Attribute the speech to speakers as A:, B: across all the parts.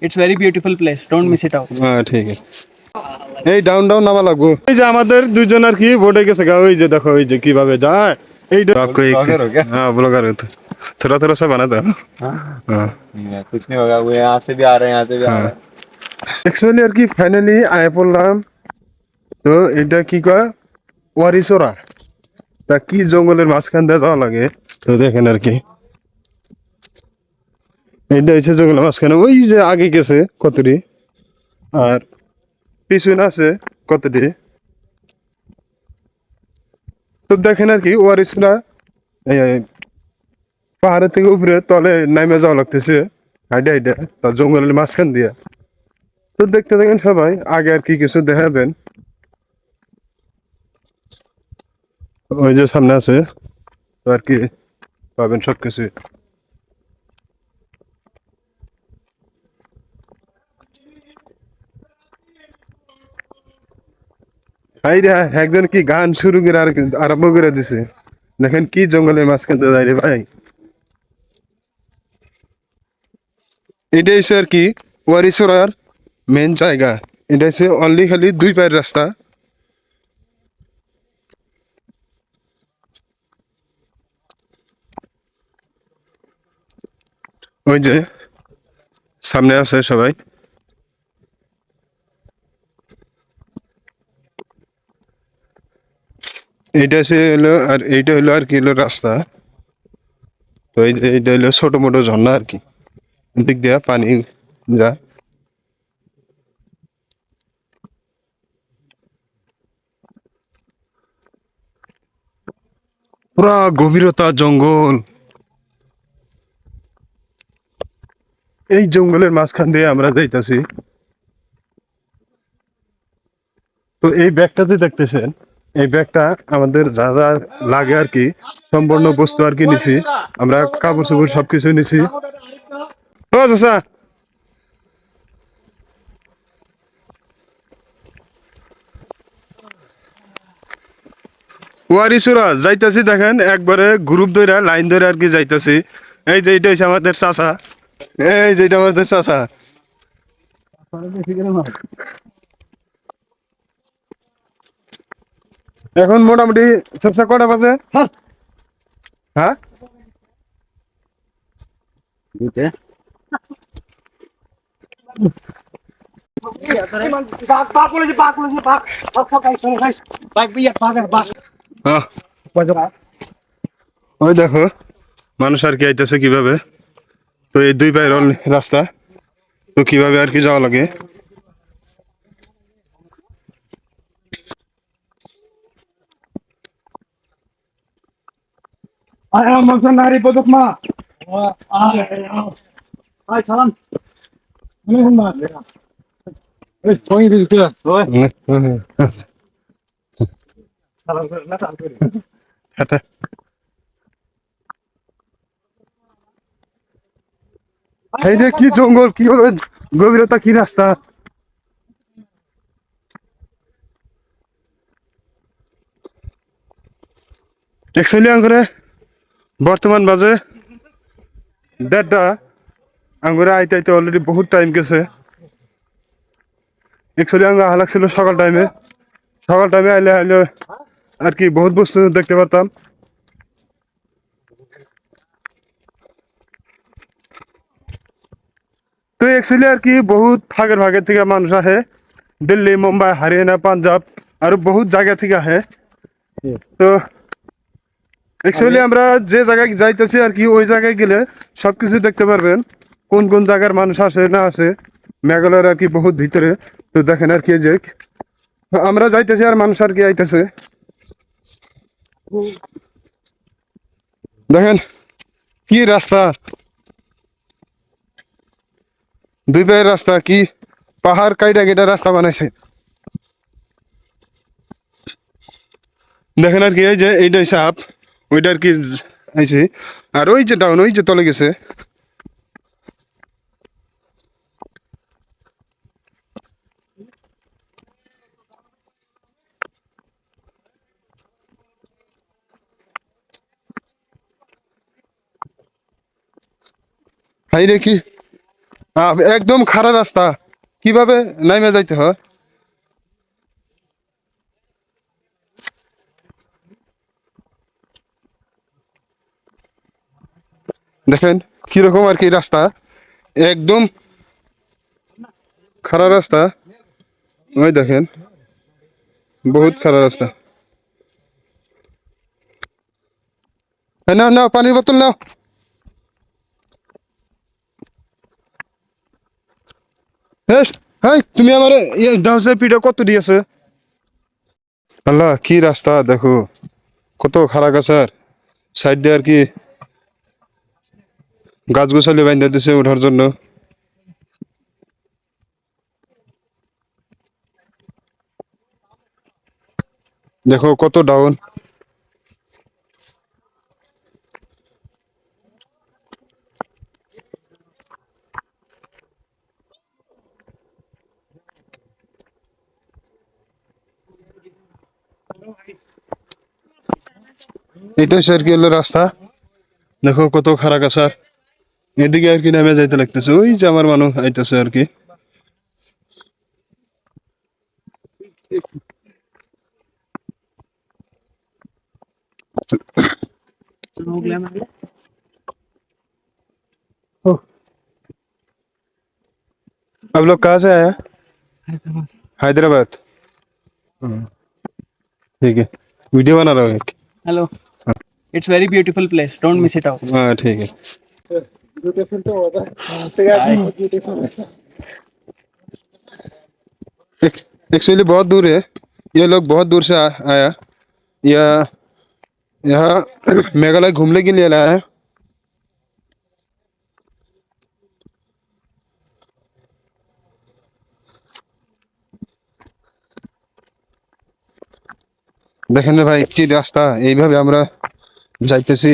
A: It's very beautiful place. Don't miss it out.
B: হ্যাঁ ঠিক আছে এই ডাউন ডাউন নামা লাগবো এই যে আমাদের দুইজন আর কি বোটে গেছে গা ওই যে দেখো ওই যে কিভাবে যায় এইটা आपको एक हाँ ब्लॉगर हो थोड़ा थोड़ा सा बना था हाँ
C: कुछ नहीं होगा वो यहाँ से भी आ रहे हैं यहाँ से भी आ रहे हैं
B: एक्चुअली আর কি ফাইনালি আয় পড়লাম তো এটা কি কয় ওয়ারিসোরা তা কি জঙ্গলের মাঝখান দিয়ে যাওয়া লাগে তো দেখেন আর কি এটা হচ্ছে জঙ্গলের মাঝখানে ওই যে আগে গেছে কতটি আর পিছনে আছে কতটি তো দেখেন আর কি ওয়ারিসোরা পাহাড়ের থেকে উপরে তলে নামে যাওয়া লাগতেছে হাইডে হাইডে তা জঙ্গলের মাঝখান দিয়ে তো দেখতে দেখেন সবাই আগে আর কি কিছু দেখাবেন ওই যে সামনে আছে তো আর কি পাবেন সবকিছু এই রে একজন কি গান শুরু করে আর আরম্ভ করে দিছে দেখেন কি জঙ্গলের মাঝখান দিয়ে যাই রে ভাই এটাই হচ্ছে আর কি ওয়ারিসোরার মেন জায়গা এটা হচ্ছে অনলি খালি 2 পায়ের রাস্তা ওই যে সামনে আছে সবাই এইটা হলো আর এইটা হলো আর কি হলো রাস্তা তো এইটা হলো ছোট মোটো ঝর্ণা আর কি দিক দিয়া পানি যা পুরা গভীরতা জঙ্গল এই জঙ্গলের মাঝখান দিয়ে আমরা যাইতাছি তো এই ব্যাগটাতে দেখতেছেন এই ব্যাগটা আমাদের যা যা লাগে আর কি সম্পূর্ণ বস্তু আর কি নিছি আমরা কাপড় চোপড় সবকিছু নিছি ও চাচা ওয়ারিসুরা যাইতাছি দেখেন একবারে গ্রুপ ধরে লাইন ধরে আর কি যাইতাছি এই যে এটা হচ্ছে আমাদের চাচা এই যে এটা আমাদের চাচা এখন মোটামুটি চাচা কটা বাজে হ্যাঁ ওই দেখো মানুষ আর কি আইতেছে কিভাবে তো এই 2 পায়ের রাস্তা তো কিভাবে আর কি যাওয়া লাগে
D: Nari bodok ma. Ay salam. Ne bunlar? Evet, koyun gözüküyor. Salam ver, ne salam ver.
B: এই যে কি জঙ্গল কিভাবে গভীরতা কি রাস্তা একচুয়ালি আঙ্গুরে বর্তমান বাজে 1:30 আঙ্গুরে আইতে আইতে অলরেডি বহুত টাইম গেছে একচুয়ালি আঙ্গু হালাক ছিল সকাল টাইমে আইলে আর কি বহুত বস্তু দেখতে পারতাম তো একচুয়ালি আর কি বহুত ভাগের থেকে মানুষ আহে দিল্লি মুম্বাই হরিয়ানা পাঞ্জাব আর বহুত জায়গা থেকে আহে তো একচুয়ালি আমরা যে জায়গায় যাইতেছি আর কি ওই জায়গায় গেলে সবকিছু দেখতে পারবেন কোন কোন জায়গার মানুষ আসে না আসে মেঘালয়ের আর কি বহুত ভিতরে তো দেখেন আর কি যে আমরা যাইতেছি আর মানুষ আর কি আইতেছে দেখেন কি রাস্তা 2 পায়ের রাস্তা কি পাহাড় কাইটা কেটে রাস্তা বানাইছে দেখেন আর কি এই যে এইটা হচ্ছে আপ ওইটা আর কি আইছে আর ওই যে ডাউন ওই যে তলে গেছে হাই রে কি একদম খাড়া রাস্তা, কিভাবে নাইমে যাইতে হয়। দেখেন কিরকম আর কি রাস্তা, একদম খাড়া রাস্তা। ওই দেখেন বহুত খারাপ রাস্তা। নাও নাও পানির বোতল নাও। তুমি আমার ডাউসে পিঠা কত দিয়েছে। আল্লাহ কি রাস্তা দেখো, কত খারাপ গাছার সাইড দিয়ে আর কি গাছ গোছালি বাইন্ধা দিছে ওঠার জন্য। দেখো কত ডাউন। এটা হচ্ছে আর কি হলো রাস্তা, দেখো কত খারাপ গাছার। এদিকে আর কি নেমে যাইতে লাগতেছে, ওই যে আমার মানুষ আইতেছে আর কি। आप लोग कहाँ से आए हैं? हैदराबाद। हाँ, ठीक है, वीडियो बना रहा हूँ एक।
A: Hello. It's very beautiful place. Don't miss it out.
B: हाँ ठीक है। एक्चुअली बहुत दूर है, ये लोग बहुत दूर से आया, या यहाँ मेघालय घूमने के लिए आया है। দেখেন না ভাই কি রাস্তা, এইভাবে আমরা যাইতেছি।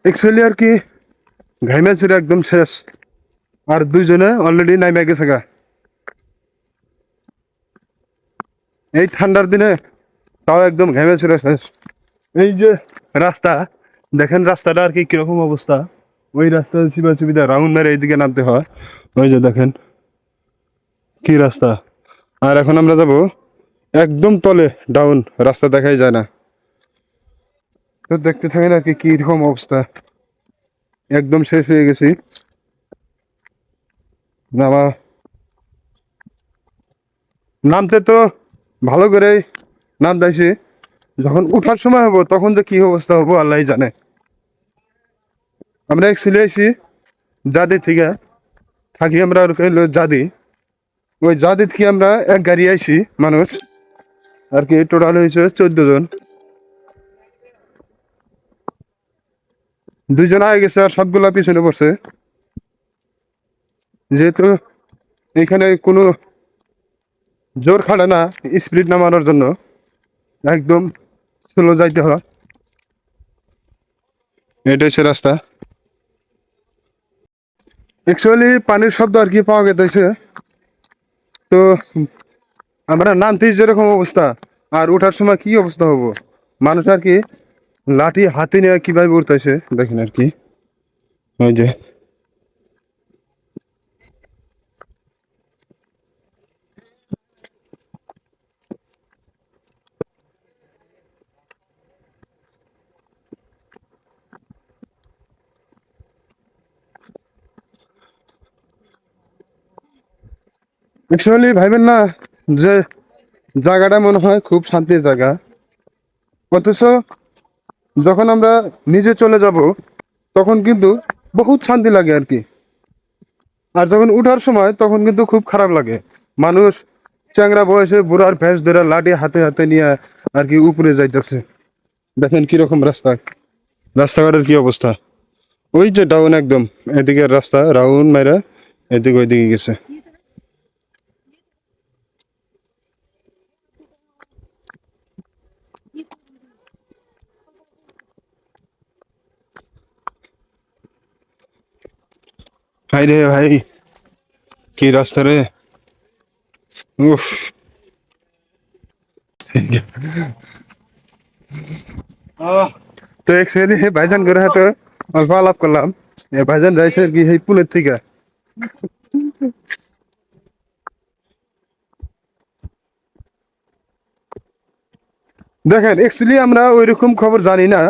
B: एक्चुअली আর কি ঘাইমা ছিল একদম শেষ, আর দুইজনে অলরেডি নাইমা গেছে গা। এই ঠান্ডার দিনে তাও একদম ঘাইমা ছিল শেষ। এই যে রাস্তা, দেখেন রাস্তাটা আর কি কিরকম অবস্থা। ওই রাস্তা চিবা চিবিদা রাউন্ড মেরে এইদিকে নামতে হয়। ওই যে দেখেন কি রাস্তা। আর এখন আমরা যাব একদম তলে, ডাউন, রাস্তা দেখাই যায় না। তো দেখতে থাকেন আর কি কিরকম অবস্থা, একদম শেষ হয়ে গেছি। নামা নামতে তো ভালো করে নাম দিয়েছি, যখন উঠার সময় হবো তখন যে কি অবস্থা হবো আল্লাহ জানে। আমরা চলে আসি জাদি থেকে, থাকি আমরা আর হইলো জাদি। ওই জাদি থেকে আমরা এক গাড়ি আইছি মানুষ আর কি, টোটাল হয়েছে 14 জন। দুইজন আগে গেছে আর সবগুলা পিছনে পড়ছে, যেহেতু এখানে কোনো জোর খাড়ে না স্পিড নামানোর জন্য, একদম স্লো যাইতে হয়। এটা হচ্ছে রাস্তা। অ্যাকচুয়ালি পানির শব্দ আর কি পাওয়া গেছে। তো আমরা নামতেই যেরকম অবস্থা, আর ওঠার সময় কি অবস্থা হবো, মানুষ আর কি লাঠি হাতে নিয়ে কিভাবে উঠতেছে দেখেন আর কি। ওই যে অ্যাকচুয়ালি ভাইবেন না যে জায়গাটা মনে হয় খুব শান্তির জায়গা, অথচ যখন আমরা নিজে চলে যাব তখন কিন্তু বহুত শান্তি লাগে আর কি। আর যখন উঠার সময় তখন কিন্তু খুব খারাপ লাগে। মানুষ চ্যাংরা বয়সে বুড়ার ভেস ধরে লাঠি হাতে হাতে নিয়ে আর কি উপরে যাইতেছে। দেখেন কিরকম রাস্তা, রাস্তাঘাটের কি অবস্থা। ওই যে ডাউন একদম এদিকে রাস্তা রাউন্ড মাইরা এদিকে ওইদিকে গেছে। ভাই রে ভাই, কি রাস্তা রে, উফ। তো অ্যাকচুয়ালি ভাইজান করে হয়তো অল্প আলাপ করলাম, ভাইজান রাইছে আর কি এই পুলের থেকে। দেখেন অ্যাকচুয়ালি আমরা ওইরকম খবর জানি না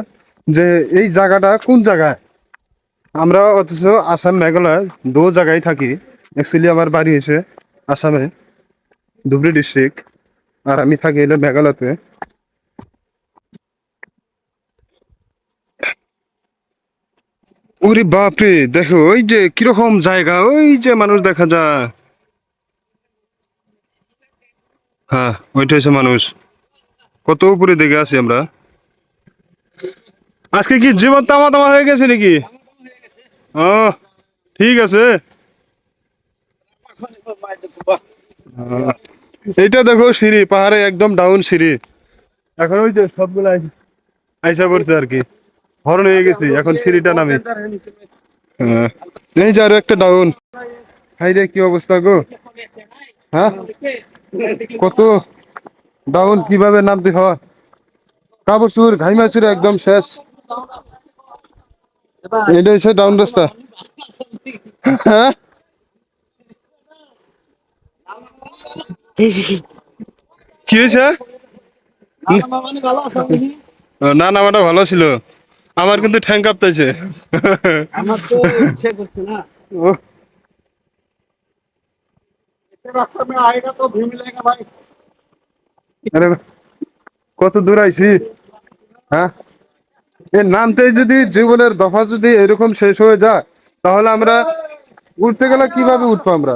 B: যে এই জায়গাটা কোন জায়গায়। আমরা অথচ আসাম মেঘালয় দু জায়গায় থাকি। অ্যাকচুয়ালি আমার বাড়ি হয়েছে আসামে, ধুবড়ী ডিস্ট্রিক্ট, আর আমি থাকি হলো মেঘালয়তে। ওরে বাপরে, দেখো ওই যে কিরকম জায়গা, ওই যে মানুষ দেখা যায়। হ্যাঁ, ওইটা হচ্ছে মানুষ। কত উপরে দেখে আছি আমরা। আজকে কি জীবন তামা তামা হয়ে গেছে নাকি? ও, ঠিক আছে। এইটা দেখো সিঁড়ি, পাহাড়ে একদম ডাউন সিঁড়ি। এখন ওই যে সবগুলো আইসা পড়ছে আর কি, হরণ হয়ে গেছি এখন সিঁড়িটা নামি। হ্যাঁ, এই যে আরো একটা ডাউন। হাই রে, কি অবস্থা গো। হ্যাঁ, কত ডাউন, কিভাবে নামতে হয়, কাপড় চুর ঘাইমা চুর একদম শেষ। এটা হচ্ছে ডাউন রাস্তা। হ্যাঁ, কি হয়েছে? না, নামাটা ভালো ছিল, আমার কিন্তু ঠ্যাং কাঁপতেছে। ও,
D: रास्ते में आएगा तो भी मिलेगा भाई।
B: আরে কত দূর আইছি। হ্যাঁ, এর নামতেই যদি জীবনের দফা যদি এরকম শেষ হয়ে যায়, তাহলে আমরা উঠতে গেলে কিভাবে উঠবো আমরা?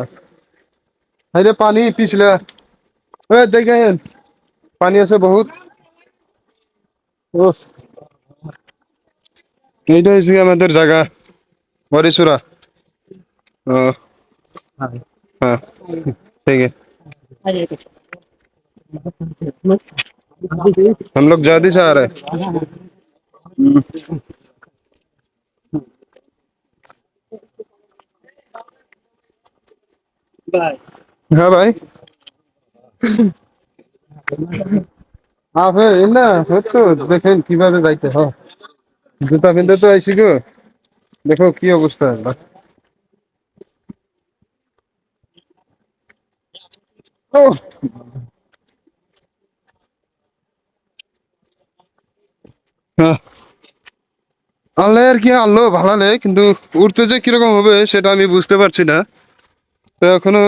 B: আরে পানি পিছলে, দেখেন পানি আছে বহুত। ও, এইটা হচ্ছে আমাদের জায়গা, বরিচুরা। ও, हाँ, ठीक है। हम लोग जल्दी से आ रहे हैं। हाँ भाई, आप है ना, हो तो देखें কিভাবে যাইতে হয়। জুতা পিনতে তো আইছি গো, দেখো কি অবস্থা। ও, হ্যাঁ, আল্লাহ আর কি, আল্লাহ ভালো লাগে, কিন্তু উঠতে যে কিরকম হবে সেটা আমি বুঝতে পারছি না। তো এখনো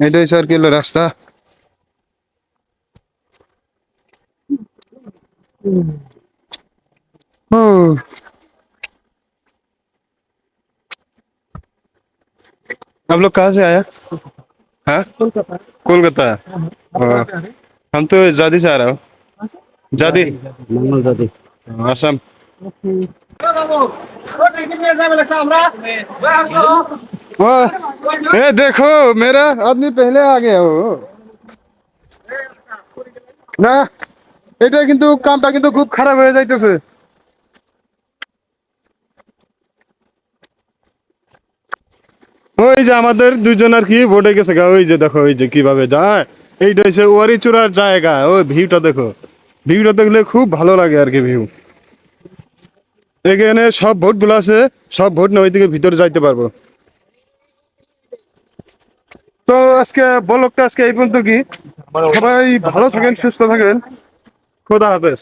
B: এটাই স্যার কি হলো রাস্তা। ও, आप लोग कहाँ से आया? हाँ, कोलकाता। हाँ, हम तो जादी से आ रहा हूँ। जादी, आसाम। वो, ए देखो मेरा आदमी पहले आ गया हो না, এটা কিন্তু কামটা কিন্তু খুব খারাপ হয়ে যাইতেছে। ওই যে আমাদের দুজন আর কি বোটে গেছে গা, ওই যে দেখো ওই যে কিভাবে যায়। এইটা হচ্ছে ওয়ারিচুরার জায়গা, ওই ভিউটা দেখো, ভিউটা দেখলে খুব ভালো লাগে আর কি ভিউ। এখানে সব ভোট গুলো আছে, সব ভোট না ওই দিকে ভিতরে যাইতে পারবো। তো আজকে ব্লগটা আজকে এই পর্যন্ত কি, সবাই ভালো থাকেন, সুস্থ থাকেন, খোদা হাফেজ।